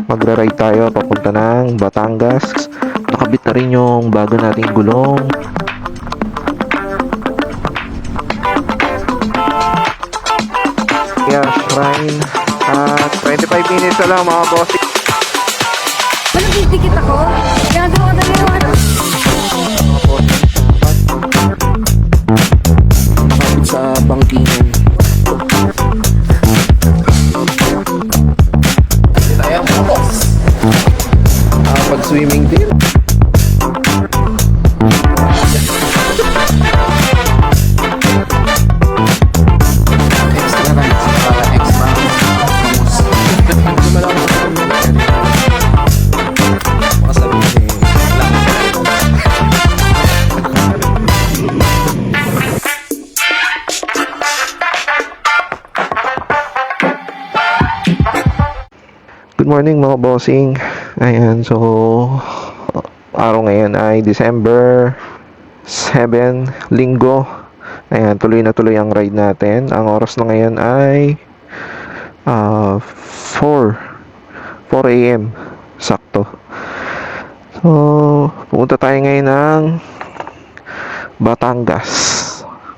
Magra-ride tayo papunta ng Batangas. Nakabit na rin yung bago nating gulong. Yeah, Shrine. 25 minutes na lang mga boss. Ano, dikit ako? Ginagawa ka na yung ano? Nakabit sa bangkingan. Hindi tayo mga boss. Pag-swimming din. Extra rides para extra bonus. Hindi mo lang baka sabihin lang. Good morning mga bossing. Ayan, so araw ngayon ay December 7, linggo. Ayan, tuloy na tuloy ang ride natin. Ang oras na ngayon ay 4 a.m. sakto. So, pupunta tayo ngayon ng Batangas.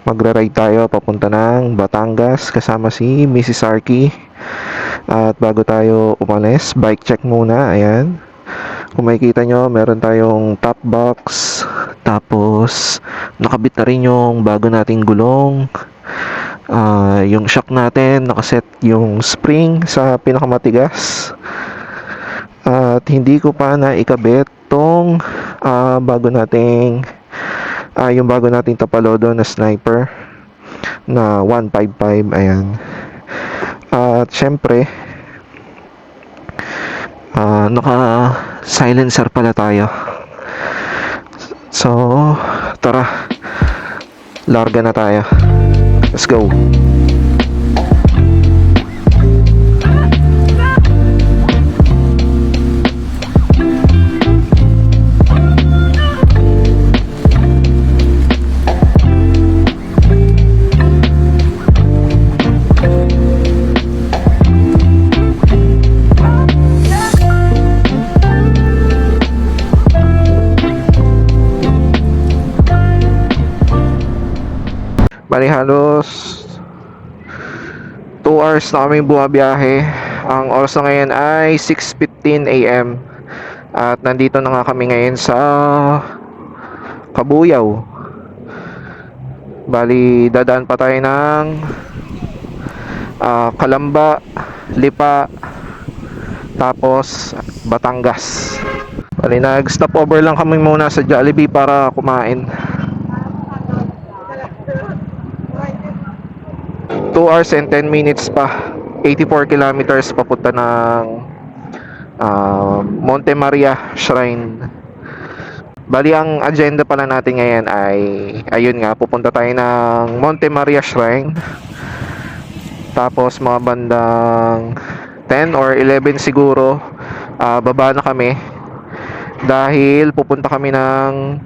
Magra-ride tayo papunta ng Batangas kasama si Mrs. Arky. At bago tayo umalis, bike check muna. Ayan. Kung makikita nyo, meron tayong top box. Tapos, nakabit na rin yung bago nating gulong. Yung shock natin, nakaset yung spring sa pinakamatigas. At hindi ko pa na ikabit tong yung bago nating Tapalodo na sniper na 155. Ayan. At syempre, naka silencer pala tayo. So, tara, larga na tayo. Let's go. Bali halos 2 hours na kami bumabiyahe. Ang oras na ngayon ay 6:15 a.m. At nandito na nga kami ngayon sa Kabuyaw. Bali dadaan pa tayo ng Kalamba, Lipa, tapos Batangas. Bali nag-stop over lang kami muna sa Jollibee para kumain. 2 hours and 10 minutes pa. 84 kilometers papunta ng Monte Maria Shrine. Bali ang agenda pala natin ngayon ay ayun nga, pupunta tayo ng Monte Maria Shrine. Tapos mga bandang 10 or 11 siguro, baba na kami dahil pupunta kami ng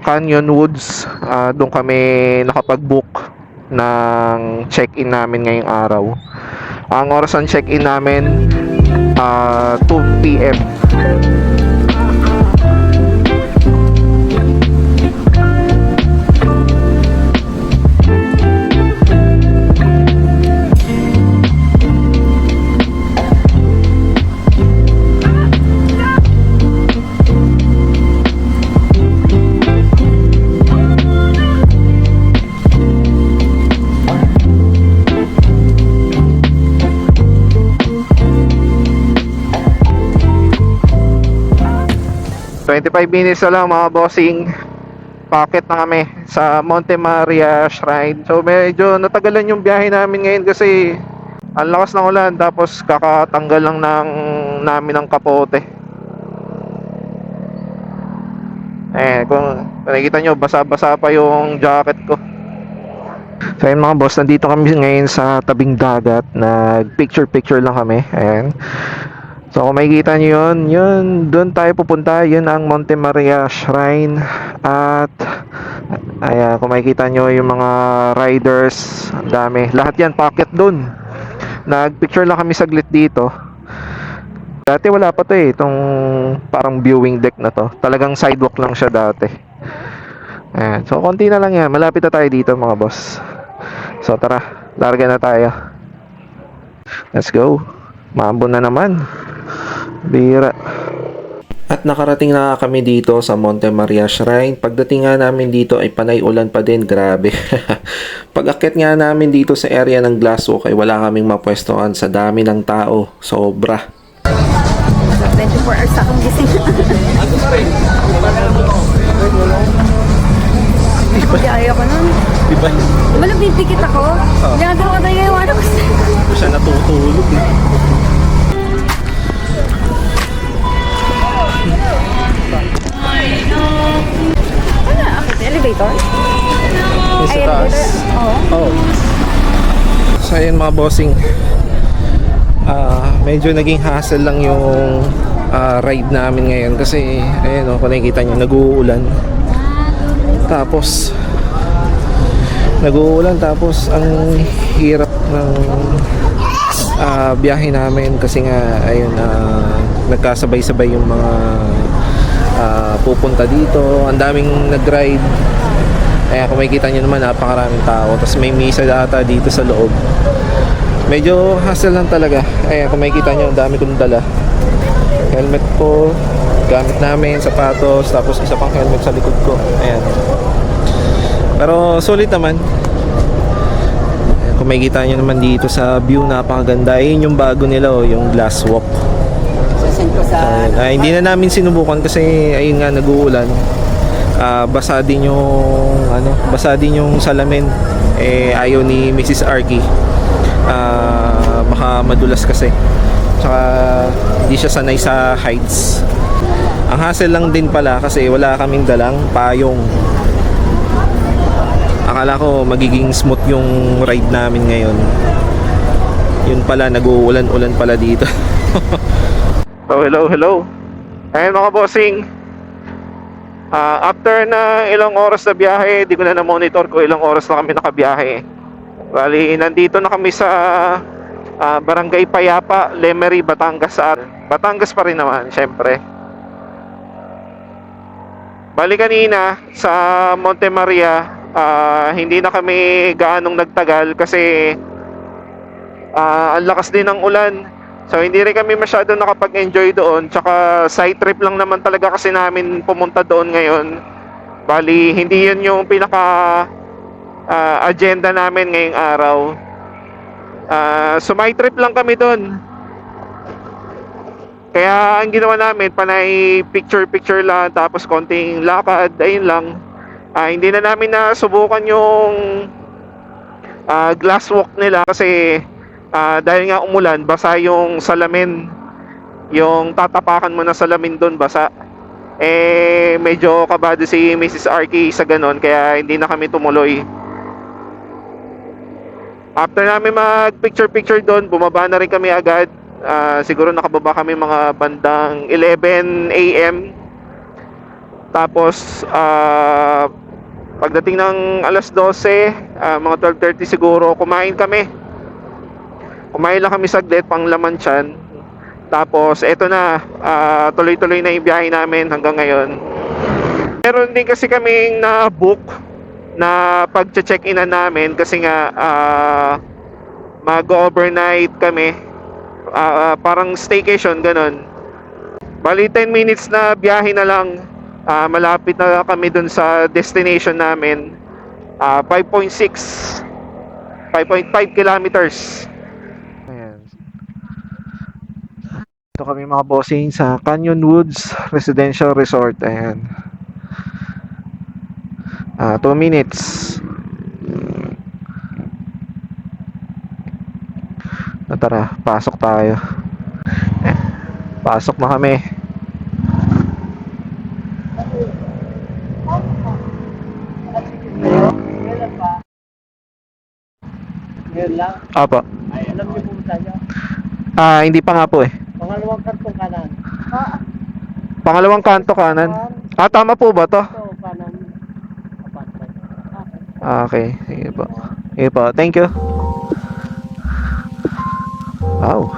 Canyon Woods. Doon kami nakapag-book ng check-in namin ngayong araw. Ang oras ng check-in namin 2 p.m. 25 minutes na lang mga bossing. Packet na kami sa Monte Maria Shrine. So medyo natagalan yung biyahe namin ngayon kasi ang lakas ng ulan, tapos kakatanggal lang namin ng kapote. Kung nakikita nyo, basa-basa pa yung jacket ko. So ayun mga boss, nandito kami ngayon sa tabing dagat. Nag-picture-picture lang kami. Ayan. So kung makikita nyo yun, doon tayo pupunta. Yun ang Monte Maria Shrine. At ayan, kung makikita nyo yung mga riders, ang dami. Lahat yan, pocket doon. Nag-picture lang kami saglit dito. Dati wala pa to eh, itong parang viewing deck na to. Talagang sidewalk lang siya dati. Ayan. So, konti na lang yan. Malapit na tayo dito mga boss. So, tara. Larga na tayo. Let's go. Maambon na naman. Bira. At nakarating na kami dito sa Monte Maria Shrine. Pagdating nga namin dito ay panay ulan pa din. Grabe. Pag-akit nga namin dito sa area ng Glasswalk ay wala kaming mapwestohan sa dami ng tao. Sobra. 24 hours akong gising. Hindi ayoko nun. Diba? Malapit dikit ako. Ginagawa ko tayo yung ano ko. Siya natutulog eh. Ano? Akit elevator? Yung sa Ay, taas. elevator? Oo. Oh. So ayun mga bossing. Medyo naging hassle lang yung ride namin ngayon kasi ayun kung nakikita nyo nag-uulan. Tapos ang hirap ng biyahe namin kasi nga ayun nagkasabay-sabay yung mga pupunta dito. Ang daming nag-ride. Kaya kung makikita nyo naman napakaraming tao. Tapos may misa data dito sa loob. Medyo hassle lang talaga. Ayan, kung makikita nyo, ang dami kong dala. Helmet ko, gamit namin, sapatos, tapos isa pang helmet sa likod ko. Ayan. Pero sulit naman. Ayan, kung makikita nyo naman dito sa view, napakaganda. Ayun yung bago nila, yung Glasswalk. Hindi na namin sinubukan kasi ayun nga nag-uulan. Basa din yung salamin. Ayaw ni Mrs. Arky. Baka madulas kasi. Tsaka hindi siya sanay sa heights. Ang hassle lang din pala kasi wala kaming dalang payong. Akala ko magiging smooth yung ride namin ngayon. Yun pala, nag-uulan-ulan pala dito. So, hello. Ayun mga bossing. After na ilang oras na biyahe, di ko na monitor ko ilang oras na kami nakabiyahe. Bali, nandito na kami sa Barangay Payapa, Lemery, Batangas. Batangas pa rin naman, syempre. Bali kanina sa Monte Maria, hindi na kami gaanong nagtagal kasi ang lakas din ng ulan. So hindi rin kami masyado nakapag-enjoy doon. Tsaka side trip lang naman talaga kasi namin pumunta doon ngayon. Bali, hindi yun yung pinaka agenda namin ngayong araw. So my trip lang kami doon. Kaya ang ginawa namin, panay picture lang, tapos konting lakad, ayun lang. Hindi na namin nasubukan yung glass walk nila kasi dahil nga umulan, basa yung salamin. Yung tatapakan mo na salamin doon, basa. Medyo kabado si Mrs. Arky sa ganon, kaya hindi na kami tumuloy. After namin mag-picture doon, bumaba na rin kami agad. Siguro nakababa kami mga bandang 11 AM. Tapos pagdating ng alas 12, mga 12:30 siguro, kumain lang kami saglit, pang laman tiyan. Tapos eto na, tuloy-tuloy na yung biyahe namin hanggang ngayon. Meron din kasi kaming na-book na pag-check-in namin kasi nga mag-overnight kami. Parang staycation, ganun. Bali 10 minutes na biyahe na lang, malapit na kami dun sa destination namin. 5.5 kilometers. Ayan. Ito kami mga bossing sa Canyon Woods Residential Resort. Ayan. 2 minutes. Tara, pasok tayo. Pasok na kami. Ngayon lang? Apa. Ay, alam niyo pumunta niyo? Hindi pa nga po eh. Pangalawang kantong kanan. Pangalawang kanto kanan. Tama po ba to? Ito, kanan. Apartment. Okay, sige po. Sige po, thank you. Wow.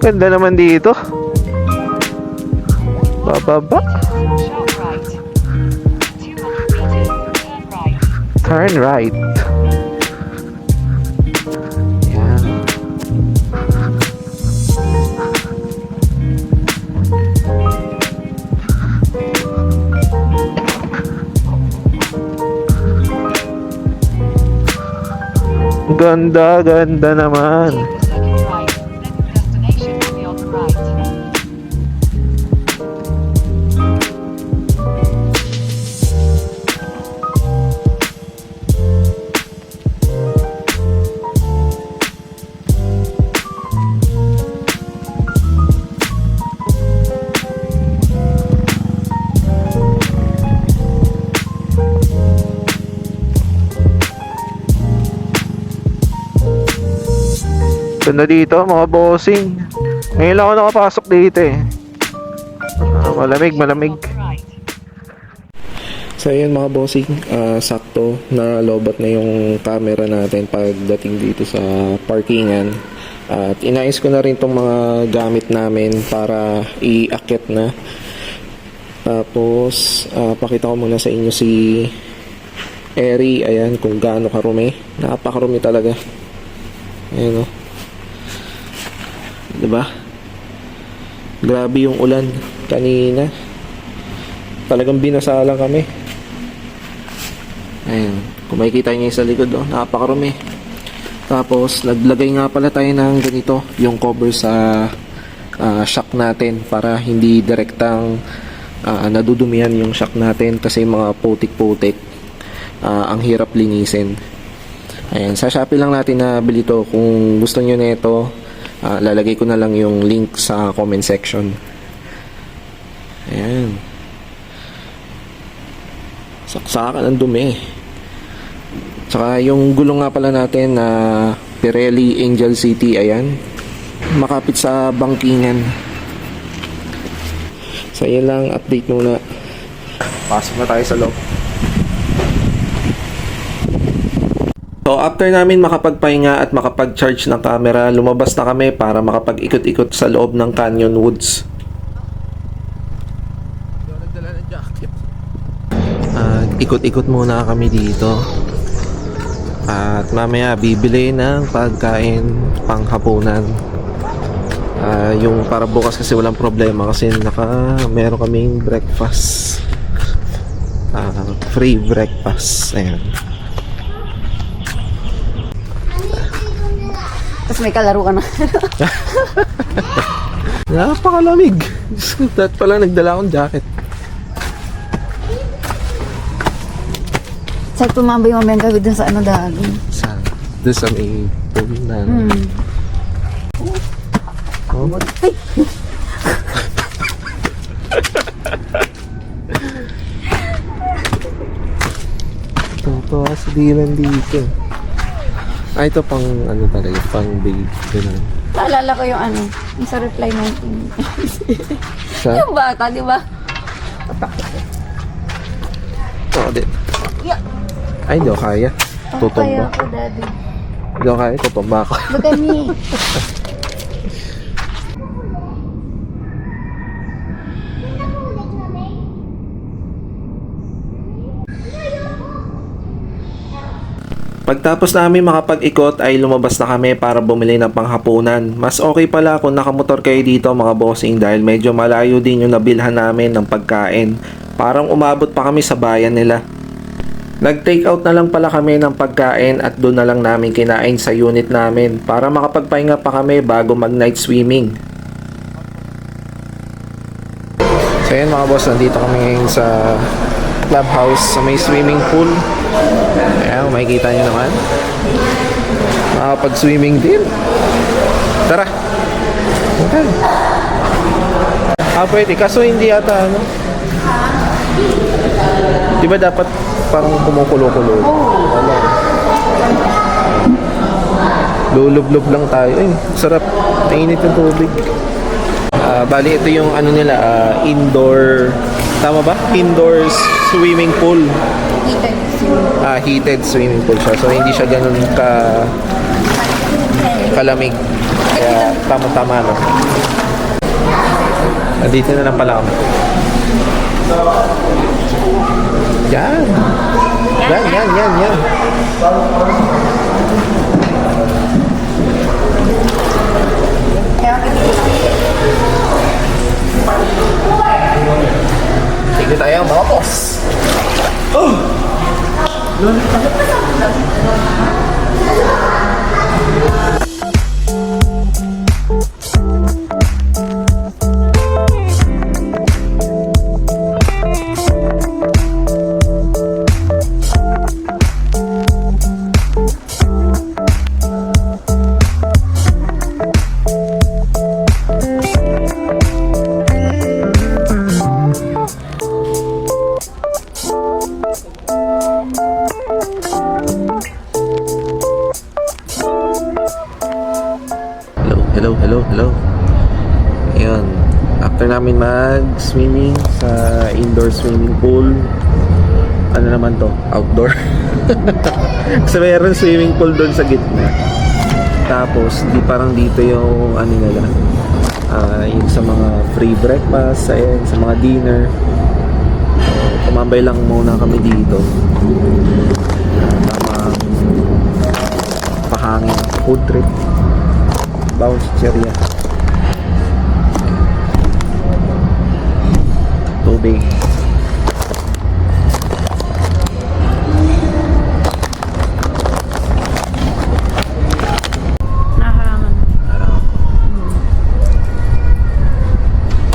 Ganda naman dito. Bababa. Sharp right. 200 meters, turn right. Turn right. Yan. Ganda, ganda naman. Take the second right. Then the destination will be on the right. Ganda dito mga bossing. Ngayon lang ako nakapasok dito eh. Malamig, malamig. On the right. So yun mga bossing, sakto na lobat na yung camera natin pagdating dito sa parkingan. At inayos ko na rin tong mga gamit namin para iakyat na. Tapos pakita ko muna sa inyo si Eri. Ayan kung gaano karumi. Napakarumi talaga. Ayan o. Diba? Grabe yung ulan kanina. Talagang binasalang kami. Ayan. Kung makikita nyo yung sa likod, oh, napakarumi. Tapos, naglagay nga pala tayo ng ganito, yung cover sa shock natin para hindi direktang nadudumihan yung shock natin kasi mga putik-putik. Ang hirap linisin. Ayan. Sa Shopee lang natin na bili to. Kung gusto nyo na ito, lalagay ko na lang yung link sa comment section. Ayan. Saksakan ang dumi. Tsaka yung gulong nga pala natin na Pirelli Angel City, ayan. Makapit sa bangkingan. So yun lang, update muna. Pasok na tayo sa loob. So after namin makapagpahinga at makapag-charge ng camera, lumabas na kami para makapag-ikot-ikot sa loob ng Canyon Woods. Ikot-ikot muna kami dito. At mamaya bibili ng pagkain panghapunan. Yung para bukas kasi walang problema kasi meron kaming breakfast. Free breakfast. Ayan. Tapos may kalaro ka na. Napakalamig. Dapat pala nagdala akong jacket. Saan tumambay yung mamayang gabi dun sa ano dahil? Doon sa may pool na. Oh. Ito, sabihin dito. Ito pang ano talaga, pang babe. Ganun. Naalala ko yung ano, yung sa reply natin. Sa? Yung bata, di ba? Oo, din. Yeah. Ay, hindi ko kaya. Tutumba. Kaya ko, daddy. Hindi ko kaya, tutumba ako. Bagani. Pagtapos namin makapag-ikot ay lumabas na kami para bumili ng panghapunan. Mas okay pala kung nakamotor kayo dito mga bossing dahil medyo malayo din yung nabilhan namin ng pagkain. Parang umabot pa kami sa bayan nila. Nag-take out na lang pala kami ng pagkain at doon na lang namin kinain sa unit namin para makapagpahinga pa kami bago mag-night swimming. So yun mga boss, nandito kami ngayon sa clubhouse sa may swimming pool. Ayan, makikita nyo naman. Makapag-swimming din. Tara. Okay. Pwede. Kaso hindi ata ano. Diba dapat parang kumukulo-kulo? Wala. Lulub-lub lang tayo. Ay, sarap. Mainit yung tubig. Bali, ito yung ano nila, indoor, tama ba? Indoor swimming pool. Heated swimming pool siya. So, hindi siya ganun ka kalamig. Kaya tama-tama, no? Nandito na lang pala kami. Yan. Yan. Sige tayo, mga boss. Hello. Ayun. After namin mag-swimming sa indoor swimming pool, ano naman to? Outdoor. Kasi mayroon swimming pool doon sa gitna. Tapos, parang dito yung ano nila. Yung sa mga free breakfast, ayan, sa mga dinner. So, tumambay lang muna kami dito. Tamang pahangin food trip. Bawang chicheria. Tubig. Nakahangan.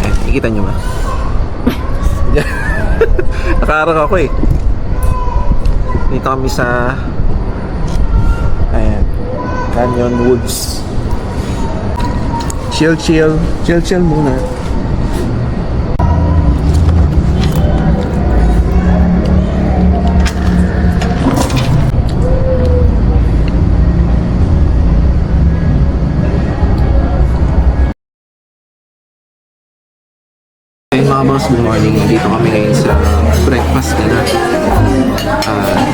Nakikita nyo ba? Nakaarang ako eh. Dito kami sa ayan, Canyon Woods. Chill muna. Ayun mga boss, good morning. Dito kami ngayon sa breakfast nila.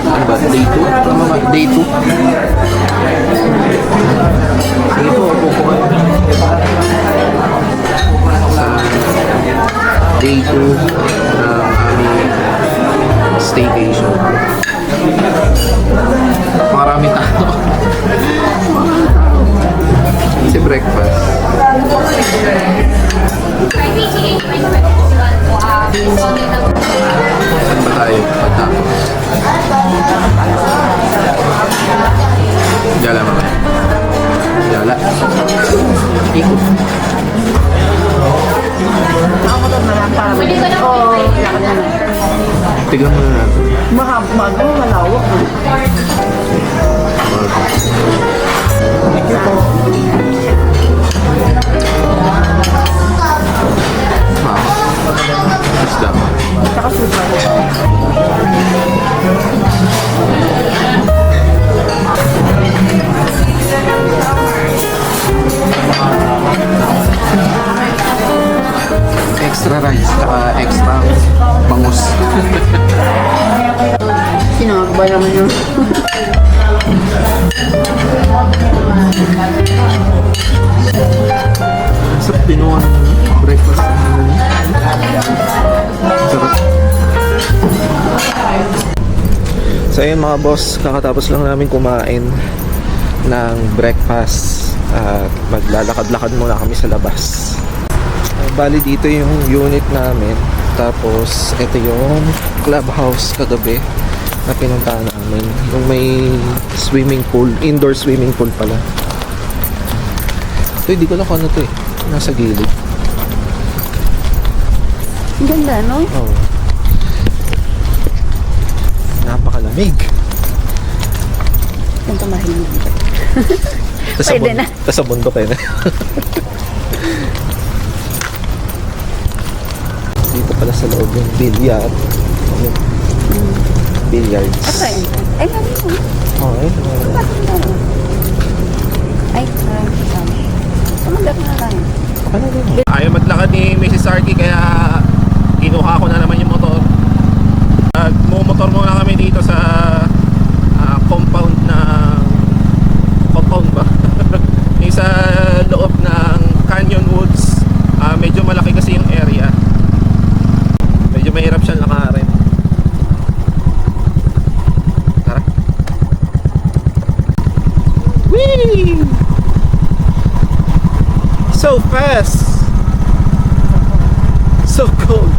Ano ba? Day 2? Tama ba? Day 2? Sige po, upo po kayo. Day 2 ng aming staycation. Maraming tao. Kasi breakfast. Saan ba tayo pagtapos? Gala mamaya. Gala. Ikot. Tignan mo na natin. Malawak. Isda. Extra rice, saka extra bangus. Sinagba naman yun. Sarap binuang breakfast. Sarap. So ayun mga boss, kakatapos lang namin kumain ng breakfast at maglalakad-lakad muna kami sa labas. Bali dito yung unit namin, tapos ito yung clubhouse kagabi na pinuntahan namin, yung may swimming pool, indoor swimming pool pala. Ito hindi ko lang kung ano to eh, nasa gilid. Ang ganda, no? Oh. Napakalamig. Kung tumahin naman. Pwede na. Sa bundok eh na. Dito pala sa loob yung billiard. Billiards. Okay. Ay, mami mo. Okay. Ay, tumagat na lang. Ayaw maglakad ni Mrs. Arky kaya kinuha ko na naman yung motor. Mumotor muna kami dito sa compound ba? So fast. So cold.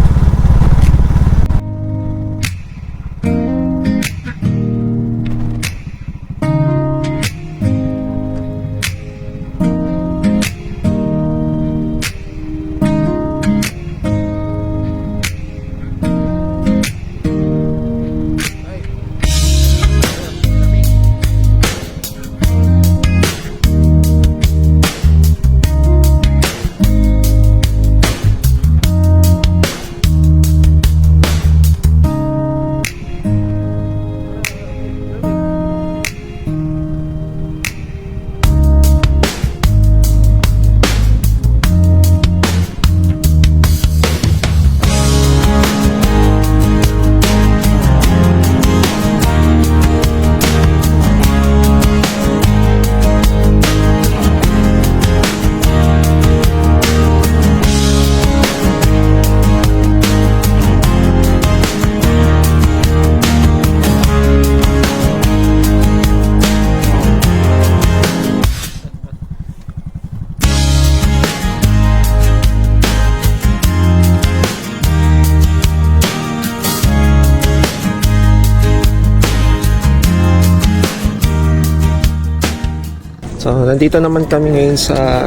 So, nandito naman kami ngayon sa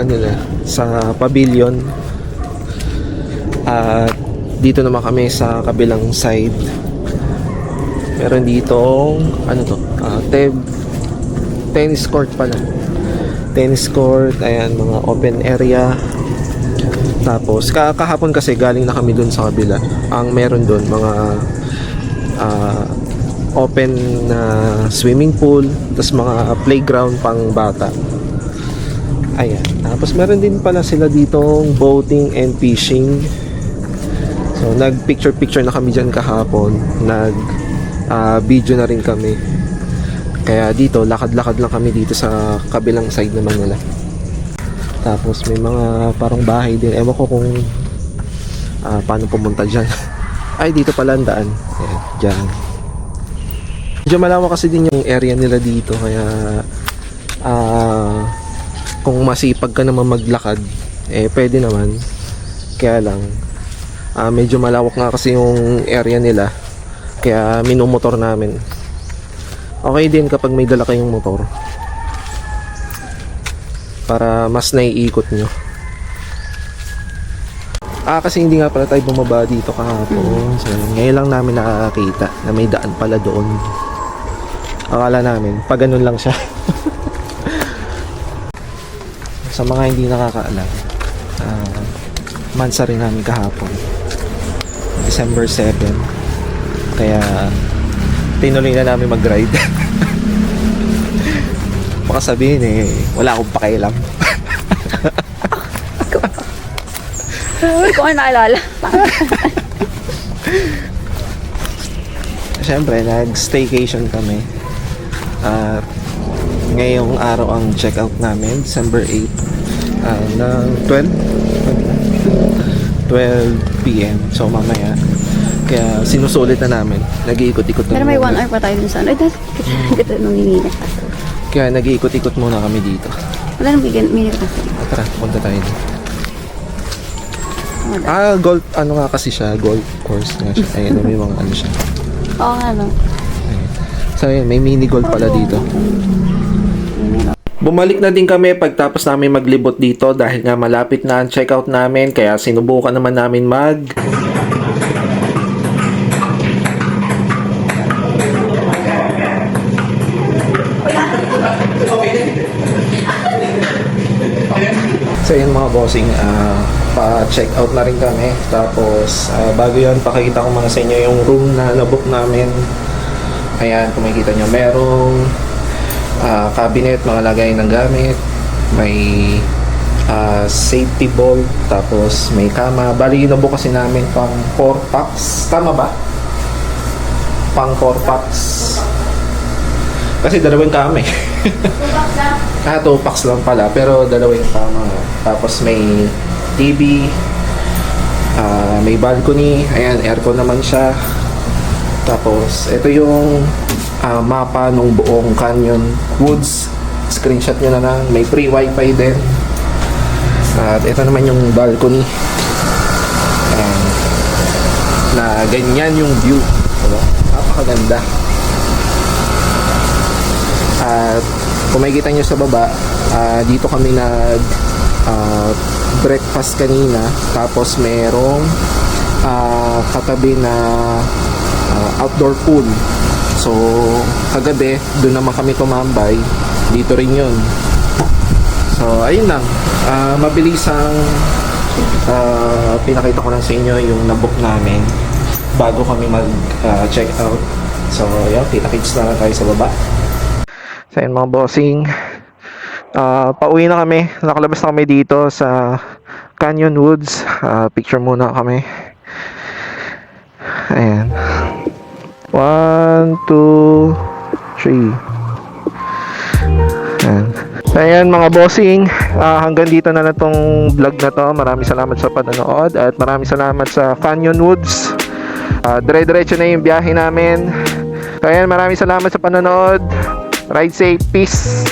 sa pavilion. At dito naman kami sa kabilang side. Meron ditong tennis court pala. Tennis court, ayan, mga open area. Tapos kahapon kasi galing na kami dun sa kabila. Ang meron dun mga open na swimming pool, tapos mga playground pang bata. Ayan. Tapos meron din pala sila ditong boating and fishing. So nag-picture na kami dyan kahapon. Video na rin kami. Kaya dito, lakad-lakad lang kami dito sa kabilang side naman nila. Tapos may mga parang bahay din. Ewan ko kung paano pumunta dyan. Ay, dito pala ang daan. Ayan, dyan. Medyo malawak kasi din yung area nila dito. Kaya kung masipag ka naman maglakad, pwede naman. Kaya lang, medyo malawak nga kasi yung area nila. Kaya minumotor namin. Okay din kapag may dala kayong motor, para mas naiikot nyo. Kasi hindi nga pala tayo bumaba dito kahapon. So, ngayon lang namin nakakita na may daan pala doon. Akala namin, pag ganun lang siya. Sa mga hindi nakakaalam, mansa rin namin kahapon. December 7. Kaya, tinuloy na namin mag-ride. Baka sabihin wala akong pakialam. Hindi ko naalala. Siyempre, nag-staycation kami. At ngayong araw ang check-out namin, December 8, ng 12 p.m. So mamaya. Kaya sinusulit na namin. Nag-iikot-ikot na Pero may 1 muna. hour pa tayo dun sa ano. Ay, dahil kita nung hiningat. Kaya nag-iikot-ikot muna kami dito. Wala nang minute kasi. Tara, punta tayo dito. Wala. Golf, ano nga kasi siya, golf course nga siya. Ayun, may mga ano siya. Oo nga no. Ayun. So ayun, may mini golf pala dito. Bumalik na din kami pagtapos namin maglibot dito dahil nga malapit na ang checkout namin, kaya sinubukan naman namin So yun mga bossing, pa-check out na rin kami. Tapos bago yan, pakita ko muna sa inyo yung room na nabook namin. Ayan, kung makikita nyo, merong cabinet, mga lagay ng gamit. May safety bolt, tapos may kama. Bali, nabook kasi namin pang 4 packs. Tama ba? Pang 4 packs. Kasi dalawang kami. 2 packs lang pala, pero dalawa yung kama. Tapos may TV, may balcony, ayan, aircon naman siya. Tapos ito yung mapa ng buong Canyon Woods screenshot nyo na lang. May free wifi din. At ito naman yung balcony. Ayan. Na ganyan yung view. Diba? Napakaganda. At kung makikita nyo sa baba, dito kami breakfast kanina. Tapos merong katabi na outdoor pool. So kagabi doon naman kami tumambay. Dito rin yun. So ayun lang, mabilis ang pinakita ko lang sa inyo yung nabook namin bago kami mag check out. So yun, kita-kits na lang tayo sa baba. So yun mga bossing, pauwi na kami. Nakalabas na kami dito sa Canyon Woods. Picture muna kami. Ayan. 1, 2, 3. Ayan. So ayan mga bossing, hanggang dito na lang tong vlog na to. Maraming salamat sa panonood at maraming salamat sa Canyon Woods. Dire-diretso na yung biyahe namin. So ayan, maraming salamat sa panonood. Ride safe, peace.